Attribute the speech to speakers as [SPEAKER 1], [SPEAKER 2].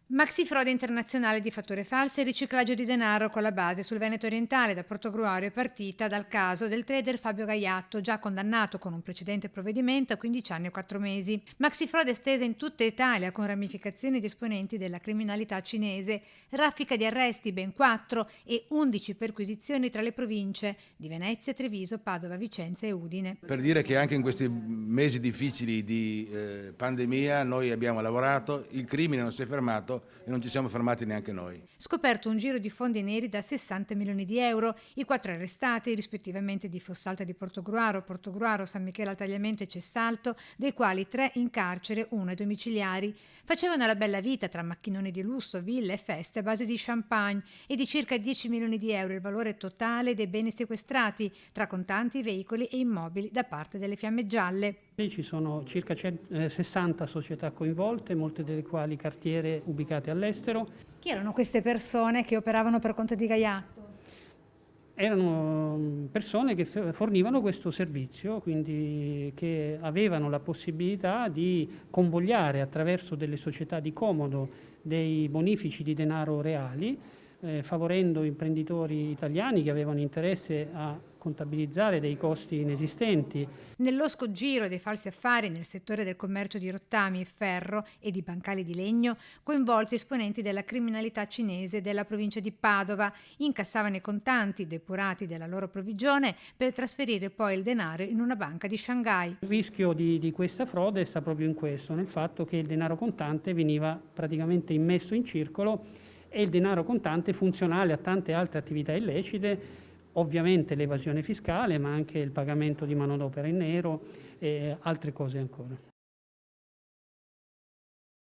[SPEAKER 1] Maxi frode internazionale di fatture false e riciclaggio di denaro con la base sul Veneto orientale. Da Portogruaro è partita dal caso del trader Fabio Gaiatto, già condannato con un precedente provvedimento a 15 anni e 4 mesi. Maxi frode estesa in tutta Italia con ramificazioni di esponenti della criminalità cinese, raffica di arresti ben 4 e 11 perquisizioni tra le province di Venezia, Treviso, Padova, Vicenza e Udine.
[SPEAKER 2] Per dire che anche in questi mesi difficili di pandemia noi abbiamo lavorato, il crimine non si è fermato e non ci siamo fermati neanche noi.
[SPEAKER 1] Scoperto un giro di fondi neri da 60 milioni di euro, i 4 arrestati, rispettivamente di Fossalta di Portogruaro, San Michele al Tagliamento e Cessalto, dei quali 3 in carcere, 1 ai domiciliari, facevano la bella vita tra macchinoni di lusso, ville e feste a base di champagne e di circa 10 milioni di euro il valore totale dei beni sequestrati, tra contanti, veicoli e immobili da parte delle Fiamme Gialle.
[SPEAKER 3] Ci sono circa 60 società coinvolte, molte delle quali cartiere ubicate all'estero.
[SPEAKER 1] Chi erano queste persone che operavano per conto di Gaiatto?
[SPEAKER 3] Erano persone che fornivano questo servizio, quindi che avevano la possibilità di convogliare attraverso delle società di comodo dei bonifici di denaro reali, favorendo imprenditori italiani che avevano interesse a contabilizzare dei costi inesistenti.
[SPEAKER 1] Nell'osco giro dei falsi affari nel settore del commercio di rottami e ferro e di bancali di legno, coinvolti esponenti della criminalità cinese della provincia di Padova, incassavano i contanti depurati della loro provvigione per trasferire poi il denaro in una banca di Shanghai.
[SPEAKER 3] Il rischio di questa frode sta proprio in questo, nel fatto che il denaro contante veniva praticamente immesso in circolo e il denaro contante funzionale a tante altre attività illecite, ovviamente l'evasione fiscale, ma anche il pagamento di manodopera in nero e altre cose ancora.